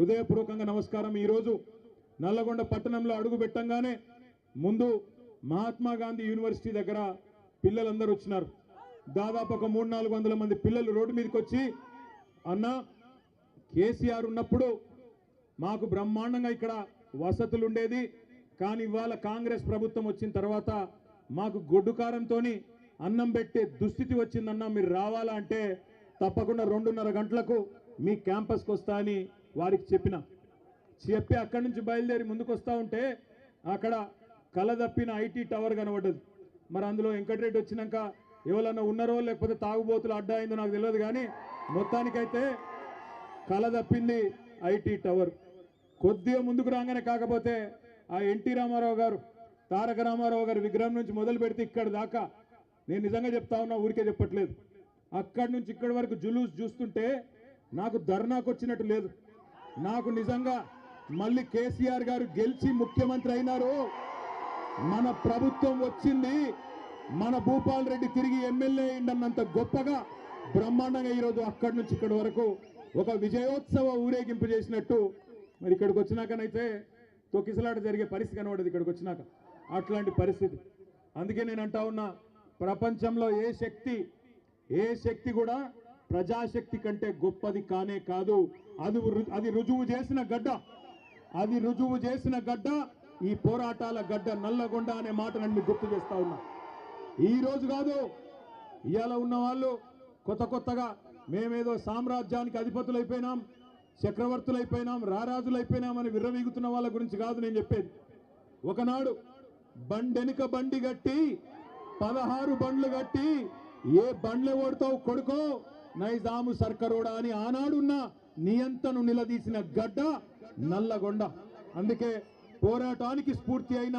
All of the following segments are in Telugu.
హృదయపూర్వకంగా నమస్కారం. ఈరోజు నల్లగొండ పట్టణంలో అడుగు పెట్టంగానే ముందు మహాత్మా గాంధీ యూనివర్సిటీ దగ్గర పిల్లలందరూ వచ్చినారు. దాదాపు ఒక 300-400 మంది పిల్లలు రోడ్డు మీదకి వచ్చి, అన్న కేసీఆర్ ఉన్నప్పుడు మాకు బ్రహ్మాండంగా ఇక్కడ వసతులు ఉండేది, కానీ ఇవాళ కాంగ్రెస్ ప్రభుత్వం వచ్చిన తర్వాత మాకు గొడ్డుకారంతో అన్నం పెట్టే దుస్థితి వచ్చిందన్న, మీరు రావాలా అంటే తప్పకుండా 2:30 గంటలకు మీ క్యాంపస్కి వస్తా అని వారికి చెప్పి అక్కడి నుంచి బయలుదేరి ముందుకు వస్తూ ఉంటే అక్కడ కలదప్పిన ఐటీ టవర్ కనబడ్డది. మరి అందులో వెంకటరెడ్డి వచ్చినాక ఎవరన్నా ఉన్నారో లేకపోతే తాగుబోతులు అడ్డా అయిందో నాకు తెలియదు, కానీ మొత్తానికైతే కలదప్పింది ఐటీ టవర్. కొద్దిగా ముందుకు రాగానే కాకపోతే ఆ ఎన్టీ రామారావు గారు, తారక రామారావు గారి విగ్రహం నుంచి మొదలు పెడితే ఇక్కడి దాకా, నేను నిజంగా చెప్తా ఉన్నా, ఊరికే చెప్పట్లేదు, అక్కడి నుంచి ఇక్కడి వరకు జులూస్ చూస్తుంటే నాకు ధర్నాకు వచ్చినట్టు లేదు. నాకు నిజంగా మళ్ళీ కేసీఆర్ గారు గెలిచి ముఖ్యమంత్రి అయినారు, మన ప్రభుత్వం వచ్చింది, మన భూపాల్ రెడ్డి తిరిగి ఎమ్మెల్యే అయిందన్నంత గొప్పగా బ్రహ్మాండంగా ఈరోజు అక్కడి నుంచి ఇక్కడి వరకు ఒక విజయోత్సవ ఊరేగింపు చేసినట్టు మరి ఇక్కడికి వచ్చినాకనైతే తొక్కిసలాట జరిగే పరిస్థితి కనబడదు. ఇక్కడికి వచ్చినాక అట్లాంటి పరిస్థితి. అందుకే నేను అంటా ఉన్నా, ప్రపంచంలో ఏ శక్తి కూడా ప్రజాశక్తి కంటే గొప్పది కానే కాదు. అది రుజువు చేసిన గడ్డ ఈ పోరాటాల గడ్డ నల్లగొండ అనే మాట నన్ను గుర్తు చేస్తా ఉన్నా. ఈ రోజు కాదు, ఇవాళ ఉన్న వాళ్ళు కొత్తగా మేమేదో సామ్రాజ్యానికి అధిపతులైపోయినాం, చక్రవర్తులైపోయినాం, రారాజులైపోయినాం అని విర్రవీగుతున్న వాళ్ళ గురించి కాదు నేను చెప్పేది. ఒకనాడు బండెనుక బండి గట్టి 16 బండ్లు గట్టి ఏ బండ్లు ఓడతావు కొడుకో నైజాము సర్కరోడా అని ఆనాడున్న నియంతను నిలదీసిన గడ్డ నల్లగొండ. అందుకే పోరాటానికి స్ఫూర్తి అయిన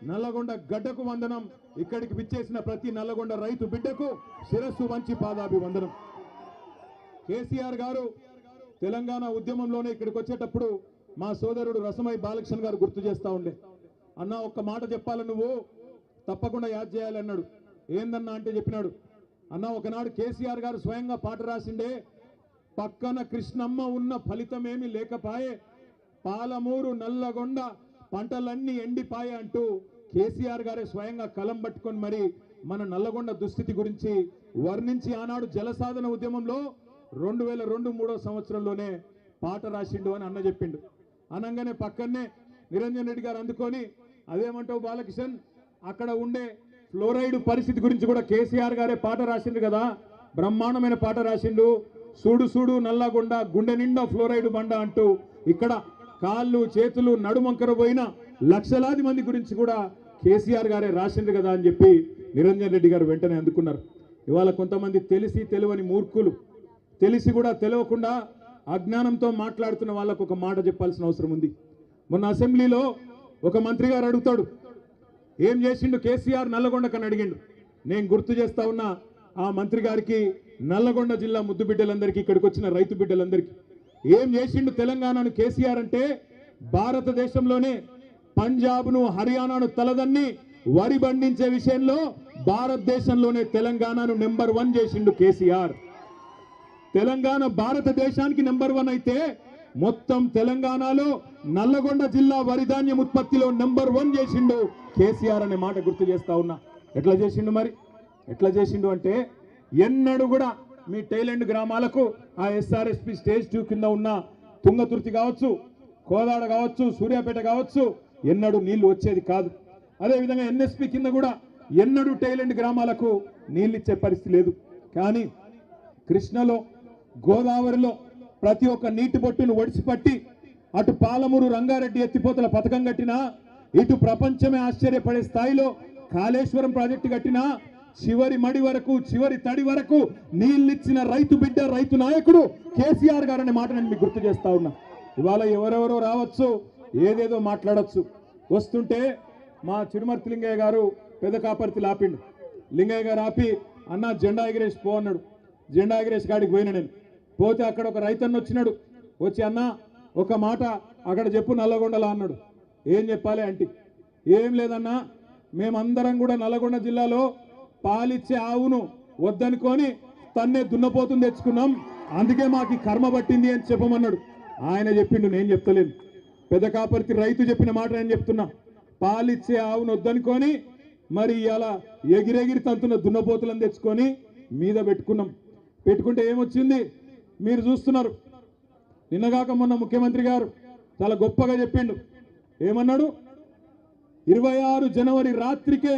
నల్లగొండ గడ్డకు వందనం. ఇక్కడికి విచ్చేసిన ప్రతి నల్లగొండ రైతు బిడ్డకు శిరస్సు వంచి పాదాభివందనం. కేసీఆర్ గారు తెలంగాణ ఉద్యమంలోనే ఇక్కడికి వచ్చేటప్పుడు మా సోదరుడు రసమై బాలకృష్ణ గారు గుర్తు చేస్తా ఉండే, అన్న ఒక్క మాట చెప్పాలి, నువ్వు తప్పకుండా యాద్ చేయాలి అన్నాడు. ఏందన్నా అంటే చెప్పినాడు, అన్న ఒకనాడు కేసీఆర్ గారు స్వయంగా పాట రాసిండే, పక్కన కృష్ణమ్మ ఉన్న ఫలితమేమి లేకపాయే, పాలమూరు నల్లగొండ పంటలన్నీ ఎండిపాయే అంటూ కేసీఆర్ గారే స్వయంగా కలం పట్టుకొని మరి మన నల్లగొండ దుస్థితి గురించి వర్ణించి ఆనాడు జలసాధన ఉద్యమంలో 2002-03 సంవత్సరంలోనే పాట రాసిండు అని అన్న చెప్పిండు. అనగానే పక్కనే నిరంజన్ రెడ్డి గారు అందుకొని, అదేమంటావు బాలకిషన్, అక్కడ ఉండే ఫ్లోరైడ్ పరిస్థితి గురించి కూడా కేసీఆర్ గారే పాట రాసిండు కదా, బ్రహ్మాండమైన పాట రాసిండు, సూడు నల్లగొండ గుండె నిండా ఫ్లోరైడ్ బండ అంటూ ఇక్కడ కాళ్ళు చేతులు నడుమంకర పోయిన లక్షలాది మంది గురించి కూడా కేసీఆర్ గారే రాసిండు కదా అని చెప్పి నిరంజన్ రెడ్డి గారు వెంటనే అందుకున్నారు. ఇవాళ కొంతమంది తెలిసి తెలియని మూర్ఖులు, తెలిసి కూడా తెలియకుండా అజ్ఞానంతో మాట్లాడుతున్న వాళ్ళకు ఒక మాట చెప్పాల్సిన అవసరం ఉంది. మొన్న అసెంబ్లీలో ఒక మంత్రి గారు అడుగుతాడు, ఏం చేసిండు కేసీఆర్ నల్లగొండకని అడిగిండు. నేను గుర్తు చేస్తా ఉన్నా ఆ మంత్రి గారికి, నల్లగొండ జిల్లా ముద్దు బిడ్డలందరికీ, ఇక్కడికి వచ్చిన రైతు బిడ్డలందరికీ, ఏం చేసిండు తెలంగాణను కేసీఆర్ అంటే, భారతదేశంలోనే పంజాబ్ను హర్యానాను తలదన్ని వరి పండించే విషయంలో భారతదేశంలోనే తెలంగాణను నెంబర్ 1 చేసిండు కేసీఆర్. తెలంగాణ భారతదేశానికి నెంబర్ 1 అయితే మొత్తం తెలంగాణలో నల్లగొండ జిల్లా వరిధాన్యం ఉత్పత్తిలో నెంబర్ 1 చేసిండు కేసీఆర్ అనే మాట గుర్తు చేస్తా ఉన్నా. ఎట్లా చేసిండు అంటే ఎన్నడూ కూడా మీ టైలెండ్ గ్రామాలకు ఆ ఎస్ఆర్ఎస్పి స్టేజ్ 2 కింద ఉన్న తుంగతుర్తి కావచ్చు, కోదాడ కావచ్చు, సూర్యాపేట కావచ్చు, ఎన్నడూ నీళ్లు వచ్చేది కాదు. అదేవిధంగా ఎన్ఎస్పి కింద కూడా ఎన్నడూ టైలెండ్ గ్రామాలకు నీళ్ళు ఇచ్చే పరిస్థితి లేదు. కానీ కృష్ణలో, గోదావరిలో ప్రతి ఒక్క నీటి బొట్టును ఒడిసిపట్టి అటు పాలమూరు రంగారెడ్డి ఎత్తిపోతల పథకం కట్టినా, ఇటు ప్రపంచమే ఆశ్చర్యపడే స్థాయిలో కాళేశ్వరం ప్రాజెక్టు కట్టినా, చివరి మడి వరకు, చివరి తడి వరకు నీళ్ళిచ్చిన రైతు బిడ్డ, రైతు నాయకుడు కేసీఆర్ గారు అనే మాట నేను మీకు గుర్తు చేస్తా ఉన్నా. ఇవాళ ఎవరెవరో రావచ్చు, ఏదేదో మాట్లాడచ్చు. వస్తుంటే మా చిరుమర్తి లింగయ్య గారు పెద్ద కాపర్తి ఆపిండు. లింగయ్య గారు ఆపి, అన్న జెండా ఎగిరేసి పో అన్నాడు. జెండా ఎగిరేసి కాడికి పోయినా నేను. పోతే అక్కడ ఒక రైతన్న వచ్చినాడు. వచ్చి, అన్న ఒక మాట అక్కడ చెప్పు నల్లగొండలా అన్నాడు. ఏం చెప్పాలి అంటే, ఏం లేదన్నా, మేమందరం కూడా నల్లగొండ జిల్లాలో పాలిచ్చే ఆవును వద్దనుకొని తన్నే దున్నపోతుని తెచ్చుకున్నాం, అందుకే మాకు కర్మ పట్టింది అని చెప్పమన్నాడు. ఆయన చెప్పిండు, నేను చెప్తలేను. పెద్ద కాపర్తి రైతు చెప్పిన మాట నేను చెప్తున్నా. పాలిచ్చే ఆవును వద్దనుకొని మరి ఇలా ఎగిరెగిరి తంతున్న దున్నపోతులను తెచ్చుకొని మీద పెట్టుకున్నాం. పెట్టుకుంటే ఏమొచ్చింది మీరు చూస్తున్నారు. నిన్నగాక మొన్న ముఖ్యమంత్రి గారు చాలా గొప్పగా చెప్పిండు. ఏమన్నాడు? 26 జనవరి రాత్రికే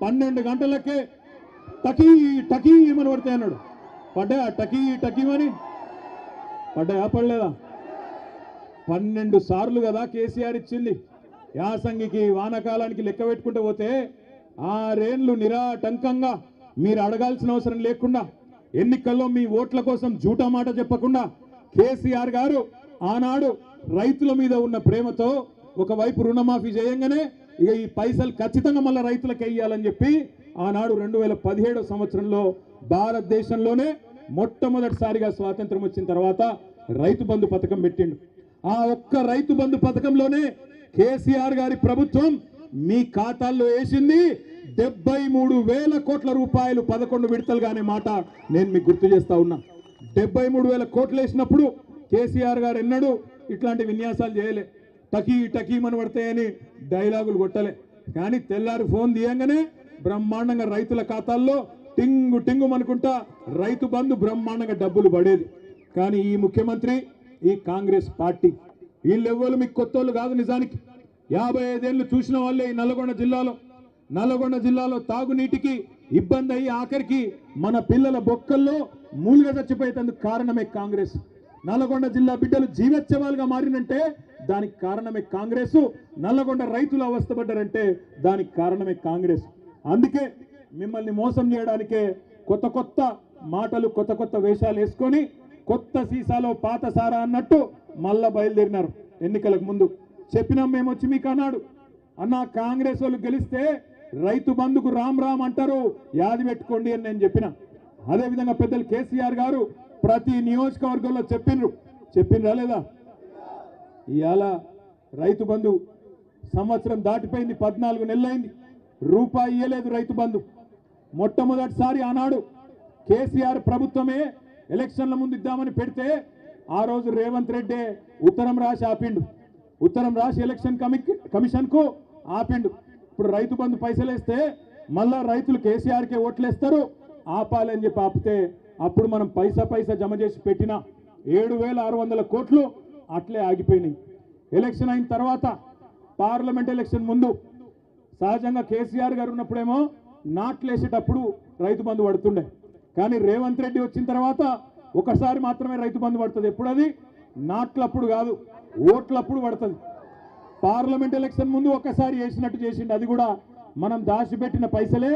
12 గంటలకే టకీ టకీ ఏమని పడతాయి అన్నాడు. పడ్డా టకీ టకీమని పడ్డాయా? పడలేదా? 12 సార్లు కదా కేసీఆర్ ఇచ్చింది. యాసంగికి వానకాలానికి లెక్క పెట్టుకుంటూ పోతే 6 ఏళ్లు నిరాటంకంగా మీరు అడగాల్సిన అవసరం లేకుండా, ఎన్నికల్లో మీ ఓట్ల కోసం జూటా మాట చెప్పకుండా కేసీఆర్ గారు ఆనాడు రైతుల మీద ఉన్న ప్రేమతో ఒకవైపు రుణమాఫీ చేయంగానే ఇక ఈ పైసలు ఖచ్చితంగా మళ్ళీ రైతులకు వేయాలని చెప్పి ఆనాడు 2017 సంవత్సరంలో భారతదేశంలోనే మొట్టమొదటిసారిగా స్వాతంత్రం వచ్చిన తర్వాత రైతు బంధు పథకం పెట్టిండు. ఆ ఒక్క రైతు బంధు పథకంలోనే కేసీఆర్ గారి ప్రభుత్వం మీ ఖాతాల్లో వేసింది 73,000 కోట్ల రూపాయలు 11 విడతలుగానే మాట నేను మీకు గుర్తు చేస్తా ఉన్నా. 73,000 కోట్లు వేసినప్పుడు కేసీఆర్ గారు ఎన్నడూ ఇట్లాంటి విన్యాసాలు చేయలే. టకీ టకీమని పడతాయని డైలాగులు కొట్టలే. కానీ తెల్లారి ఫోన్ తీయంగానే బ్రహ్మాండంగా రైతుల ఖాతాల్లో టింగు టింగు అనుకుంటా రైతు బంధు బ్రహ్మాండంగా డబ్బులు పడేది. కానీ ఈ ముఖ్యమంత్రి, ఈ కాంగ్రెస్ పార్టీ వీళ్ళెవ్వరు మీకు కొత్తోళ్ళు కాదు. నిజానికి 55 ఏళ్ళు చూసిన వాళ్ళే ఈ నల్లగొండ జిల్లాలో తాగునీటికి ఇబ్బంది అయ్యి ఆఖరికి మన పిల్లల బొక్కల్లో మూలుగా చచ్చిపోయేందుకు కారణమే కాంగ్రెస్. నల్లగొండ జిల్లా బిడ్డలు జీవోత్సవాలుగా మారినంటే దానికి కారణమే కాంగ్రెస్. నల్లగొండ రైతులు అవస్థపడ్డారంటే దానికి కారణమే కాంగ్రెస్. అందుకే మిమ్మల్ని మోసం చేయడానికే కొత్త కొత్త మాటలు, కొత్త కొత్త వేషాలు వేసుకొని కొత్త సీసాలో పాత సారా అన్నట్టు మళ్ళా బయలుదేరినారు. ఎన్నికలకు ముందు చెప్పినాం మేము వచ్చి మీకు అన్నాడు, అన్న కాంగ్రెస్ వాళ్ళు గెలిస్తే రైతు బంధుకు రామ్ రామ్ అంటారు, యాది పెట్టుకోండి అని నేను చెప్పిన. అదేవిధంగా పెద్దలు కేసీఆర్ గారు ప్రతి నియోజకవర్గంలో చెప్పిండ్రా లేదా? ఇవాళ రైతు బంధు సంవత్సరం దాటిపోయింది, 14 నెలలైంది, రూపాయి ఇయ్యలేదు రైతు బంధు. మొట్టమొదటిసారి ఆనాడు కేసీఆర్ ప్రభుత్వమే ఎలక్షన్ల ముందు ఇద్దామని పెడితే ఆ రోజు రేవంత్ రెడ్డి ఉత్తరం రాసి ఆపిండు. ఉత్తరం రాసి ఎలక్షన్ కమిషన్కు ఆపిండు. ఇప్పుడు రైతు బంధు పైసలు వేస్తే మళ్ళా రైతులు కేసీఆర్కే ఓట్లేస్తారు, ఆపాలని చెప్పి ఆపితే అప్పుడు మనం పైసా జమ చేసి పెట్టిన 7,600 కోట్లు అట్లే ఆగిపోయినాయి. ఎలక్షన్ అయిన తర్వాత పార్లమెంట్ ఎలక్షన్ ముందు సహజంగా కేసీఆర్ గారు ఉన్నప్పుడేమో నాట్లేసేటప్పుడు రైతు బంధు పడుతుండే. కానీ రేవంత్ రెడ్డి వచ్చిన తర్వాత ఒకసారి మాత్రమే రైతు బంధు పడుతుంది. ఎప్పుడు అది? నాట్లప్పుడు కాదు, ఓట్లప్పుడు పడుతుంది. పార్లమెంట్ ఎలక్షన్ ముందు ఒకసారి వేసినట్టు చేసిండు. అది కూడా మనం దాచిపెట్టిన పైసలే.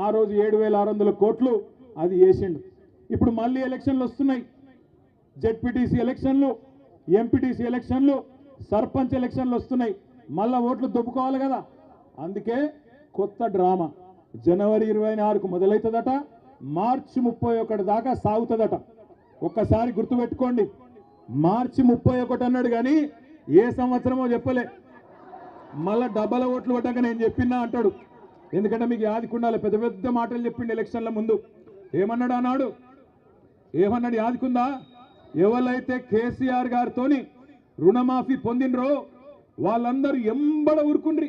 ఆ రోజు 7,600 కోట్లు అది వేసిండు. ఇప్పుడు మళ్ళీ ఎలక్షన్లు వస్తున్నాయి. జెడ్పీటీసీ ఎలక్షన్లు, ఎంపీటీసీ ఎలక్షన్లు, సర్పంచ్ ఎలక్షన్లు వస్తున్నాయి. మళ్ళా ఓట్లు దొబ్బుకోవాలి కదా. అందుకే కొత్త డ్రామా జనవరి 24కు మొదలవుతుందట, మార్చి 31 దాకా సాగుతుందట. ఒక్కసారి గుర్తుపెట్టుకోండి, మార్చి 31 అన్నాడు కానీ ఏ సంవత్సరమో చెప్పలే. మళ్ళా డబ్బల ఓట్లు పడ్డాక నేను చెప్పినా అంటాడు. ఎందుకంటే మీకు యాదికుండాలి, పెద్ద పెద్ద మాటలు చెప్పిండు ఎలక్షన్ల ముందు. ఏమన్నాడు యాదికుందా? ఎవరైతే కేసీఆర్ గారితోని రుణమాఫీ పొందినరో వాళ్ళందరూ ఎంబడ ఊరుకుండ్రి,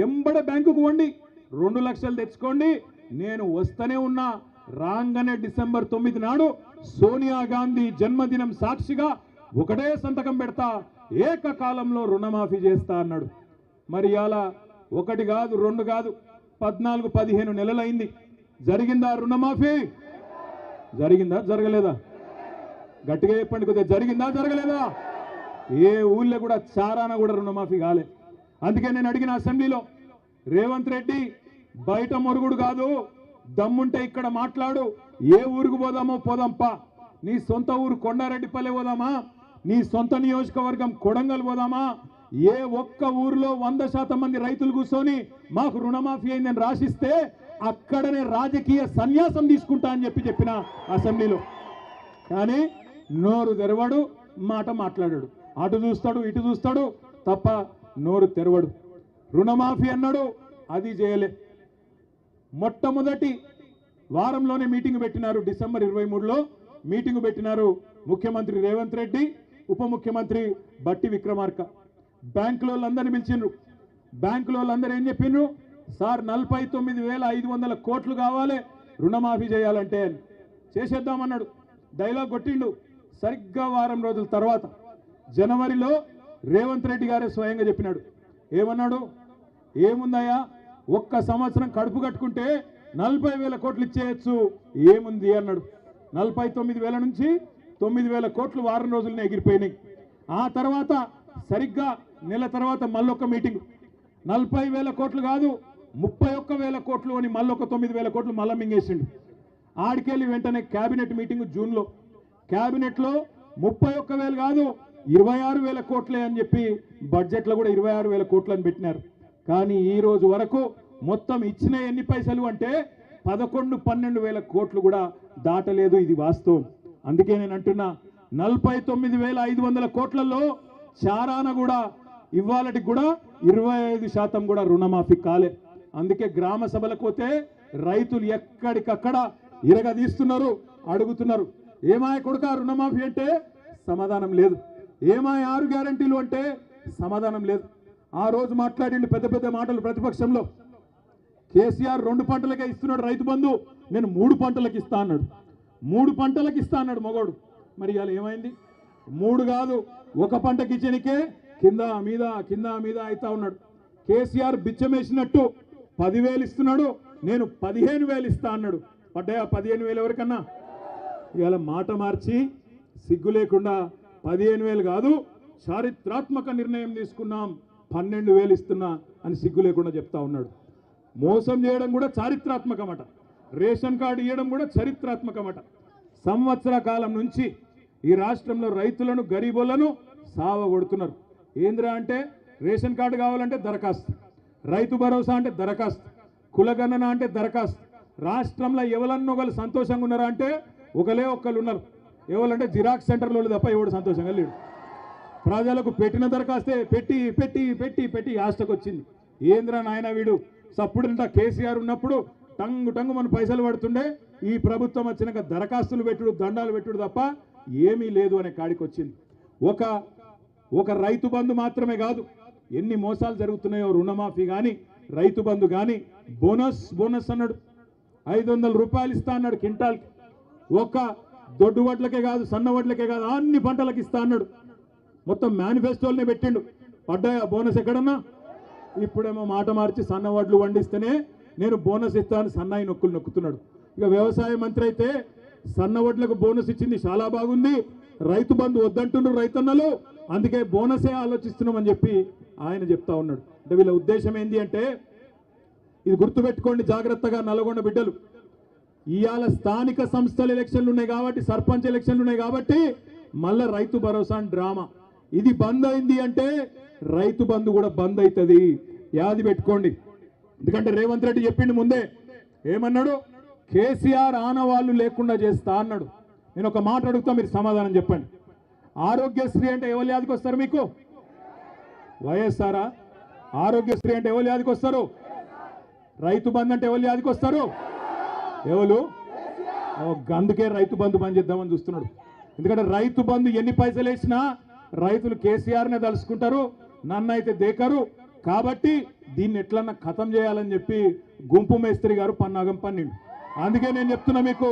ఎంబడ బ్యాంకుకు వండి 2 లక్షలు తెచ్చుకోండి, నేను వస్తూనే ఉన్నా. రాగానే డిసెంబర్ 9 నాడు సోనియా గాంధీ జన్మదినం సాక్షిగా ఒకటే సంతకం పెడతా, ఏకకాలంలో రుణమాఫీ చేస్తా అన్నాడు. మరి ఇలా 1 కాదు 2 కాదు 14-15 నెలలైంది. జరిగిందా రుణమాఫీ? జరిగిందా జరగలేదా? గట్టిగా చెప్పండి కొద్దిగా. జరిగిందా జరగలేదా? ఏ ఊళ్ళో కూడా చారాన కూడా రుణమాఫీ కాలే. అందుకే నేను అడిగిన అసెంబ్లీలో, రేవంత్ రెడ్డి బయట మొరుగుడు కాదు, దమ్ముంటే ఇక్కడ మాట్లాడు. ఏ ఊరుకు పోదామో పోదాంపా. నీ సొంత ఊరు కొండారెడ్డిపల్లె పోదామా? నీ సొంత నియోజకవర్గం కొడంగల్ పోదామా? ఏ ఒక్క ఊరిలో 100% మంది రైతులు కూర్చొని మాకు రుణమాఫీ అయిందని రాసిస్తే అక్కడనే రాజకీయ సన్యాసం తీసుకుంటా అని చెప్పిన అసెంబ్లీలో. కానీ నోరు తెరవడు, మాట మాట్లాడాడు. అటు చూస్తాడు, ఇటు చూస్తాడు తప్ప నోరు తెరవడు. రుణమాఫీ అన్నాడు, అది చేయలే. మొట్టమొదటి వారంలోనే మీటింగ్ పెట్టినారు. డిసెంబర్ 23లో మీటింగ్ పెట్టినారు. ముఖ్యమంత్రి రేవంత్ రెడ్డి, ఉప ముఖ్యమంత్రి బట్టి విక్రమార్క. బ్యాంకుల వాళ్ళందరినీ పిలిచిండ్రు. బ్యాంకుల వాళ్ళందరూ ఏం చెప్పిండ్రు? సార్ 49,500 కోట్లు కావాలి రుణమాఫీ చేయాలంటే చేసేద్దామన్నాడు. డైలాగ్ కొట్టిండు. సరిగ్గా వారం రోజుల తర్వాత జనవరిలో రేవంత్ రెడ్డి గారే స్వయంగా చెప్పినాడు. ఏమన్నాడు? ఏముందయ్యా, ఒక్క సంవత్సరం కడుపు కట్టుకుంటే 40,000 కోట్లు ఇచ్చేయచ్చు, ఏముంది అన్నాడు. 49,000 నుంచి 9,000 కోట్లు వారం రోజులనే ఎగిరిపోయినాయి. ఆ తర్వాత సరిగ్గా నెల తర్వాత మళ్ళొక మీటింగ్, 40,000 కోట్లు కాదు 31,000 కోట్లు అని మళ్ళొక 9,000 కోట్లు మళ్ళా మింగేసిండు. ఆడికెళ్ళి వెంటనే క్యాబినెట్ మీటింగ్ జూన్లో, క్యాబినెట్లో 31,000 కాదు 26,000 కోట్లే అని చెప్పి బడ్జెట్లో కూడా 26,000 కోట్లు అని పెట్టినారు. కానీ ఈ రోజు వరకు మొత్తం ఇచ్చిన ఎన్ని పైసలు అంటే 11-12,000 కోట్లు కూడా దాటలేదు. ఇది వాస్తవం. అందుకే నేను అంటున్నా 49,500 కోట్లలో చారాన కూడా ఇవాళకి కూడా 25% కూడా రుణమాఫీ కాలే. అందుకే గ్రామ సభలకు పోతే రైతులు ఎక్కడికక్కడ ఇరగదీస్తున్నారు, అడుగుతున్నారు. ఏమాయ కొడుక రుణమాఫీ అంటే సమాధానం లేదు. ఏమాయ 6 గ్యారంటీలు అంటే సమాధానం లేదు. ఆ రోజు మాట్లాడిండు పెద్ద పెద్ద మాటలు ప్రతిపక్షంలో. కేసీఆర్ 2 పంటలకే ఇస్తున్నాడు రైతు బంధు, నేను 3 పంటలకు ఇస్తా అన్నాడు. 3 పంటలకు ఇస్తా అన్నాడు మగోడు. మరి ఇవాళ ఏమైంది? 3 కాదు 1 పంటకి ఇచ్చనికే కింద మీద అవుతా ఉన్నాడు. కేసీఆర్ బిచ్చమేసినట్టు 10,000 ఇస్తున్నాడు, నేను 15,000 ఇస్తా అన్నాడు. పడ్డాయా 15,000 ఎవరికన్నా? ఇవాళ మాట మార్చి సిగ్గు లేకుండా 15,000 కాదు చారిత్రాత్మక నిర్ణయం తీసుకున్నాం 12,000 ఇస్తున్నా అని సిగ్గు లేకుండా చెప్తా ఉన్నాడు. మోసం చేయడం కూడా చారిత్రాత్మకమట, రేషన్ కార్డు ఇవ్వడం కూడా చరిత్రాత్మకమట. సంవత్సర కాలం నుంచి ఈ రాష్ట్రంలో రైతులను గరీబులను సావగొడుతున్నారు. ఏంద్రా అంటే రేషన్ కార్డు కావాలంటే దరఖాస్తు, రైతు భరోసా అంటే దరఖాస్తు, కులగణన అంటే దరఖాస్తు. రాష్ట్రంలో ఎవరన్నొకరు సంతోషంగా ఉన్నారా అంటే ఒకళ్ళు ఉన్నారు. ఎవరంటే జిరాక్స్ సెంటర్లో తప్ప ఎవడు సంతోషంగా లేడు. ప్రజలకు పెట్టిన దరఖాస్తే పెట్టి పెట్టి పెట్టి పెట్టి ఆస్టకు వచ్చింది. ఏంద్రా నాయన వీడు సప్పుడంట కేసీఆర్ ఉన్నప్పుడు టంగు మన పైసలు పడుతుండే, ఈ ప్రభుత్వం వచ్చినాక దరఖాస్తులు పెట్టుడు దండాలు పెట్టుడు తప్ప ఏమీ లేదు అనే కాడికి వచ్చింది. ఒక రైతు బంధు మాత్రమే కాదు, ఎన్ని మోసాలు జరుగుతున్నాయో. రుణమాఫీ కానీ రైతు బంధు కానీ బోనస్ అన్నాడు, 500 రూపాయలు ఇస్తా అన్నాడు క్వింటాల్కి. ఒక దొడ్డు వడ్లకే కాదు సన్న వడ్లకే కాదు అన్ని పంటలకు ఇస్తా అన్నాడు. మొత్తం మేనిఫెస్టోలనే పెట్టిండు. పడ్డాయా బోనస్ ఎక్కడన్నా? ఇప్పుడేమో మాట మార్చి సన్న వడ్లు వండిస్తేనే నేను బోనస్ ఇస్తాను సన్నాయి నొక్కుతున్నాడు. ఇక వ్యవసాయ మంత్రి అయితే సన్న వడ్లకు బోనస్ ఇచ్చింది చాలా బాగుంది, రైతు బంధు వద్దంటున్నారు రైతన్నలు, అందుకే బోనసే ఆలోచిస్తున్నామని చెప్పి ఆయన చెప్తా ఉన్నాడు. అంటే వీళ్ళ ఉద్దేశం ఏంటి అంటే, ఇది గుర్తుపెట్టుకోండి జాగ్రత్తగా నల్గొండ బిడ్డలు, ఇవాళ స్థానిక సంస్థల ఎలక్షన్లు ఉన్నాయి కాబట్టి, సర్పంచ్ ఎలక్షన్లు ఉన్నాయి కాబట్టి మళ్ళా రైతు భరోసా డ్రామా. ఇది బంద్ అయింది అంటే రైతు బంధు కూడా బంద్ అవుతుంది, యాది పెట్టుకోండి. ఎందుకంటే రేవంత్ రెడ్డి చెప్పిండు ముందే, ఏమన్నాడు? కేసీఆర్ ఆనవాళ్ళు లేకుండా చేస్తా అన్నాడు. నేను ఒక మాట అడుగుతా, మీరు సమాధానం చెప్పండి. ఆరోగ్యశ్రీ అంటే ఎవరు యాదికి వస్తారు మీకు? వైఎస్ఆరా? ఆరోగ్యశ్రీ అంటే ఎవరు యాదికి వస్తారు? రైతు బంధు అంటే ఎవరు యాదికి వస్తారు? ఎవరు? అందుకే రైతు బంధు బంద్ చేద్దామని చూస్తున్నాడు. ఎందుకంటే రైతు బంధు ఎన్ని పైసలు వేసినా రైతులు కేసీఆర్నే తలుసుకుంటారు, నన్ను అయితే దేకరు. కాబట్టి దీన్ని ఎట్లన్నా ఖతం చేయాలని చెప్పి గుంపు మేస్త్రి గారు పన్నాగం పన్నిండు. అందుకే నేను చెప్తున్నా మీకు,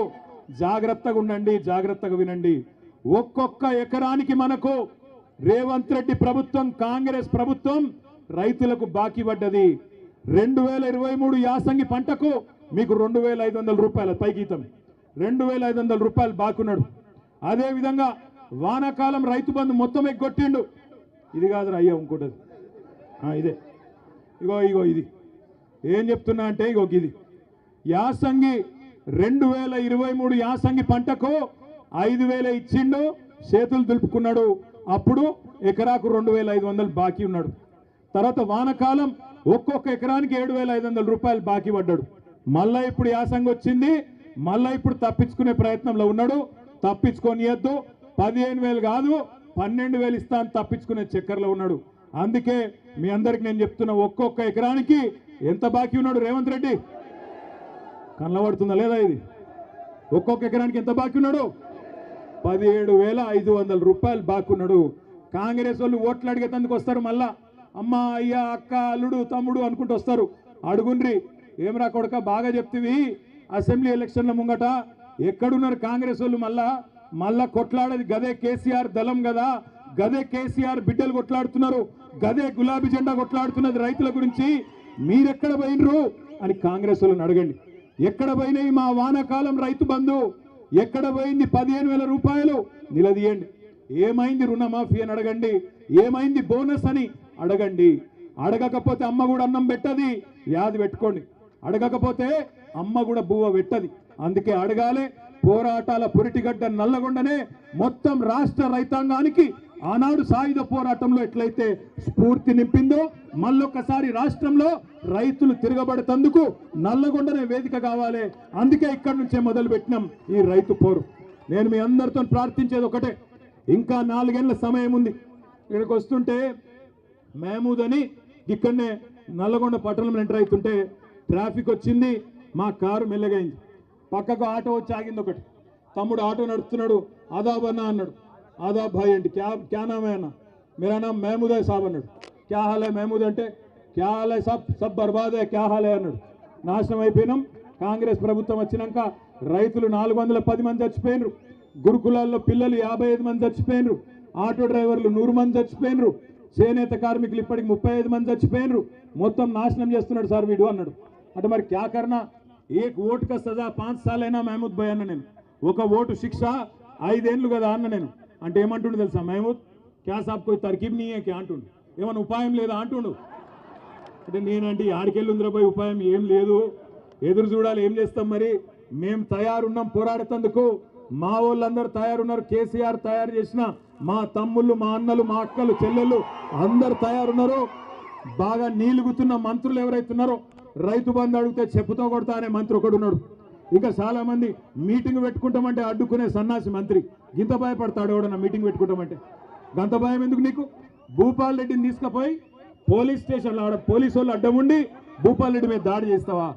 జాగ్రత్తగా ఉండండి, జాగ్రత్తగా వినండి. ఒక్కొక్క ఎకరానికి మనకు రేవంత్ రెడ్డి ప్రభుత్వం, కాంగ్రెస్ ప్రభుత్వం రైతులకు బాకీ పడ్డది. 2023 యాసంగి పంటకు మీకు 2,500 రూపాయల పైగీతం, 2,500 రూపాయలు బాకున్నాడు. అదేవిధంగా వానాకాలం రైతు బంధు మొత్తం ఎగ్గొట్టిండు. ఇది కాదురా అయ్యా ఇంకోటది, ఇదే ఇగో ఇది ఏం చెప్తున్నా అంటే ఇది యాసంగి 2023 యాసంగి పంటకు 5,000 ఇచ్చిండు, చేతులు దులుపుకున్నాడు. అప్పుడు ఎకరాకు 2,500 బాకీ ఉన్నాడు. తర్వాత వానకాలం ఒక్కొక్క ఎకరానికి 7,500 రూపాయలు బాకీ పడ్డాడు. మళ్ళా ఇప్పుడు యాసంగి వచ్చింది, మళ్ళా ఇప్పుడు తప్పించుకునే ప్రయత్నంలో ఉన్నాడు. తప్పించుకోనియద్దు, 15,000 కాదు 12,000 ఇస్తా అని తప్పించుకునే చక్కర్లో ఉన్నాడు. అందుకే మీ అందరికి నేను చెప్తున్నా, ఒక్కొక్క ఎకరానికి ఎంత బాకీ ఉన్నాడు రేవంత్ రెడ్డి? కనబడుతుందా లేదా? ఇది ఒక్కొక్క ఎకరానికి ఎంత బాకీ ఉన్నాడు? 17,500 రూపాయలు బాకున్నాడు. కాంగ్రెస్ వాళ్ళు ఓట్లు అడిగేందుకు వస్తారు, మళ్ళా అమ్మ అయ్య అక్క అల్లుడు తమ్ముడు అనుకుంటూ వస్తారు. అడుగుండ్రి, ఏమరా కొడక బాగా చెప్తివి అసెంబ్లీ ఎలక్షన్ల ముంగట ఎక్కడున్నారు కాంగ్రెస్ వాళ్ళు, మళ్ళా కొట్లాడేది గదే కేసీఆర్ దళం కదా, గదే కేసీఆర్ బిడ్డలు కొట్లాడుతున్నారు, గదే గులాబీ జెండా కొట్లాడుతున్నది రైతుల గురించి, మీరెక్కడ పోయినరు అని కాంగ్రెస్ వాళ్ళని అడగండి. ఎక్కడ పోయినాయి మా వానాకాలం రైతు బంధు, ఎక్కడ పోయింది 15,000 రూపాయలు నిలదీయండి. ఏమైంది రుణమాఫీ అని అడగండి, ఏమైంది బోనస్ అని అడగండి. అడగకపోతే అమ్మ కూడా అన్నం పెట్టది, యాది పెట్టుకోండి. అడగకపోతే అమ్మ కూడా బువ్వ పెట్టది. అందుకే అడగాలే. పోరాటాల పురిటిగడ్డ నల్లగొండనే మొత్తం రాష్ట్ర రైతాంగానికి ఆనాడు సాయుధ పోరాటంలో ఎట్లయితే స్ఫూర్తి నింపిందో, మళ్ళొక్కసారి రాష్ట్రంలో రైతులు తిరగబడతందుకు నల్లగొండనే వేదిక కావాలి. అందుకే ఇక్కడి నుంచే మొదలు పెట్టినాం ఈ రైతు పోరు. నేను మీ అందరితో ప్రార్థించేది ఒకటే, ఇంకా 4 ఏళ్ల సమయం ఉంది. ఇక్కడికి వస్తుంటే మహమూద్ అని ఇక్కడనే నల్లగొండ పట్టణంలో ఎంటర్ అవుతుంటే ట్రాఫిక్ వచ్చింది, మా కారు మెల్లగైంది. పక్కకు ఆటో వచ్చి ఆగింది ఒకటి. తమ్ముడు ఆటో నడుపుతున్నాడు, ఆదాబ్ అన్న అన్నాడు. आदाब भाई अंटी क्या नाम है ना, मेरा नाम महमूद है साहब అన్నాడు. क्या हाल है महमूद అంటే क्या हाल है सब बर्बाद है क्या हाल है అన్నాడు. నాశనం అయిపోయినాం. కాంగ్రెస్ ప్రభుత్వం వచ్చినాక రైతులు 410 మంది చచ్చిపోయినరు, గురుకులాల్లో పిల్లలు 55 మంది చచ్చిపోయినరు, ఆటో డ్రైవర్లు 100 మంది చచ్చిపోయినరు, చేనేత కార్మికులు ఇప్పటికి 35 మంది చచ్చిపోయినరు. మొత్తం నాశనం చేస్తున్నాడు సార్ వీడు అన్నాడు. అంటే మరి క్యా కర్నా, ఏక్ ఓటు కా సజా 5 సార్లైనా మహమూద్ భాయ్ అన్న. నేను ఒక ఓటు శిక్ష 5 ఏళ్ళు కదా అన్న. నేను అంటే ఏమంటుండు తెలుసా మహమూద్, క్యా సాబ్ కోయి తర్కీబ్ నీ క్యా అంటుండు, ఏమన్నా ఉపాయం లేదా అంటుండు. అంటే నేనంటే ఆడికెళ్ళి ఉందిరా పోయి ఉపాయం ఏం లేదు, ఎదురు చూడాలి, ఏం చేస్తాం మరి. మేము తయారున్నాం పోరాడేందుకు, మా వాళ్ళందరూ తయారున్నారు. కేసీఆర్ తయారు చేసిన మా తమ్ముళ్ళు మా అన్నలు మా అక్కలు చెల్లెళ్ళు అందరు తయారున్నారు. బాగా నీలుగుతున్న మంత్రులు ఎవరైతున్నారో, రైతు బంధు అడిగితే చెప్పుతో కొడతా అనే మంత్రి ఒకడు ఉన్నాడు. ఇంకా చాలా మంది మీటింగ్ పెట్టుకుంటామంటే అడ్డుకునే సన్నాసి మంత్రి. గింత భయపడతాడు ఎవడన్నా మీటింగ్ పెట్టుకుంటామంటే. గంత భయం ఎందుకు నీకు? భూపాల్ రెడ్డిని తీసుకుపోయి పోలీస్ స్టేషన్లో ఆడ పోలీసు వాళ్ళు అడ్డం ఉండి భూపాల్ రెడ్డి మీద దాడి చేస్తావా?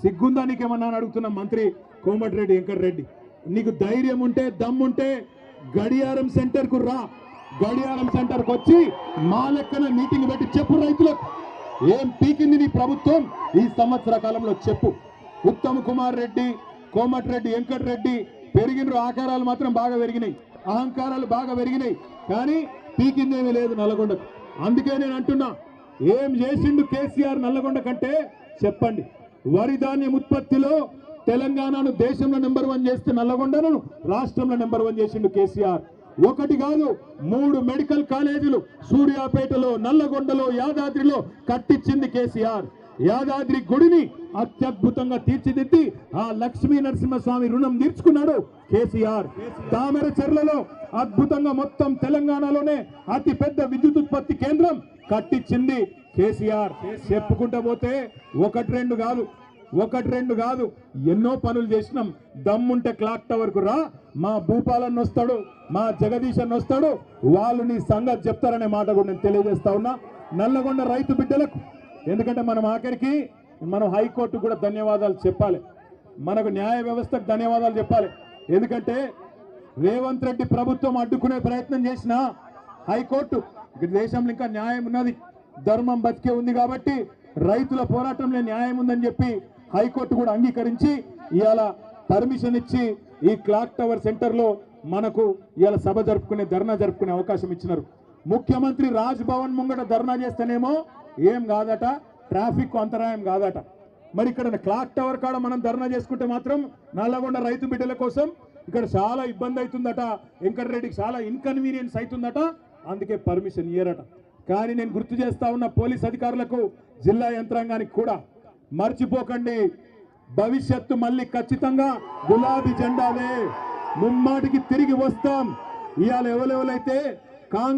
సిగ్గుందా నీకేమన్నా అడుగుతున్న మంత్రి కోమటిరెడ్డి వెంకటరెడ్డి. నీకు ధైర్యం ఉంటే దమ్ముంటే గడియారం సెంటర్కు రా, గడియారం సెంటర్కి వచ్చి మా లెక్కన మీటింగ్ పెట్టి చెప్పు రైతులకు ఏం పీకింది నీ ప్రభుత్వం ఈ సంవత్సర కాలంలో చెప్పు. ఉత్తమ్ కుమార్ రెడ్డి కోమటిరెడ్డి వెంకటరెడ్డి పెరిగిన ఆకారాలు మాత్రం బాగా పెరిగినాయి, అహంకారాలు బాగా పెరిగినాయి, కానీ పీకిందేమీ లేదు నల్లగొండకు. అందుకే నేను అంటున్నా, ఏం చేసిండు కేసీఆర్ నల్లగొండ కంటే చెప్పండి. వరి ధాన్యం ఉత్పత్తిలో తెలంగాణను దేశంలో నెంబర్ 1 చేస్తే నల్లగొండను రాష్ట్రంలో నెంబర్ 1 చేసిండు కేసీఆర్. ఒకటి కాదు 3 మెడికల్ కాలేజీలు సూర్యాపేటలో నల్లగొండలో యాదాద్రిలో కట్టించింది కేసీఆర్. యాదాద్రి గుడిని అత్యద్భుతంగా తీర్చిదిద్ది ఆ లక్ష్మీ నరసింహస్వామి రుణం తీర్చుకున్నాడు కేసీఆర్. తామర చెర్లలో అద్భుతంగా మొత్తం తెలంగాణలోనే అతి పెద్ద విద్యుత్ ఉత్పత్తి కేంద్రం కట్టించింది కేసీఆర్. చెప్పుకుంటా పోతే ఒకటి రెండు కాదు ఎన్నో పనులు చేసినాం. దమ్ముంటే క్లాక్ టవర్ కు రా, మా భూపాలన్న వస్తాడు, మా జగదీశ్ అన్న వస్తాడు, వాళ్ళు నీ సంగతి చెప్తారనే మాట కూడా నేను తెలియజేస్తా ఉన్నా నల్లగొండ రైతు బిడ్డలకు. ఎందుకంటే మనం ఆఖరికి మనం హైకోర్టు కూడా ధన్యవాదాలు చెప్పాలి, మనకు న్యాయ వ్యవస్థకు ధన్యవాదాలు చెప్పాలి. ఎందుకంటే రేవంత్ రెడ్డి ప్రభుత్వం అడ్డుకునే ప్రయత్నం చేసిన హైకోర్టు, దేశంలో ఇంకా న్యాయం ఉన్నది, ధర్మం బతికే ఉంది కాబట్టి రైతుల పోరాటంలో న్యాయం ఉందని చెప్పి హైకోర్టు కూడా అంగీకరించి ఇవాళ పర్మిషన్ ఇచ్చి ఈ క్లాక్ టవర్ సెంటర్లో మనకు ఇవాళ సభ జరుపుకునే ధర్నా జరుపుకునే అవకాశం ఇచ్చినారు. ముఖ్యమంత్రి రాజ్ భవన్ ముంగట ధర్నా చేస్తేనేమో ఏం కాదట, ట్రాఫిక్ అంతరాయం కాదట. మరి ఇక్కడ క్లాక్ టవర్ కాడ మనం ధర్నా చేసుకుంటే మాత్రం నల్లగొండ రైతు బిడ్డల కోసం ఇక్కడ చాలా ఇబ్బంది అవుతుందట, వెంకటరెడ్డికి చాలా ఇన్కన్వీనియన్స్ అవుతుందట, అందుకే పర్మిషన్ ఇయ్యరట. కానీ నేను గుర్తు చేస్తా ఉన్న పోలీస్ అధికారులకు జిల్లా యంత్రాంగానికి కూడా మర్చిపోకండి, భవిష్యత్తు మళ్ళీ ఖచ్చితంగా గులాబీ జెండాలే, ముమ్మాటికి తిరిగి వస్తాం. ఇవాళ ఎవరెవరైతే కాంగ్రెస్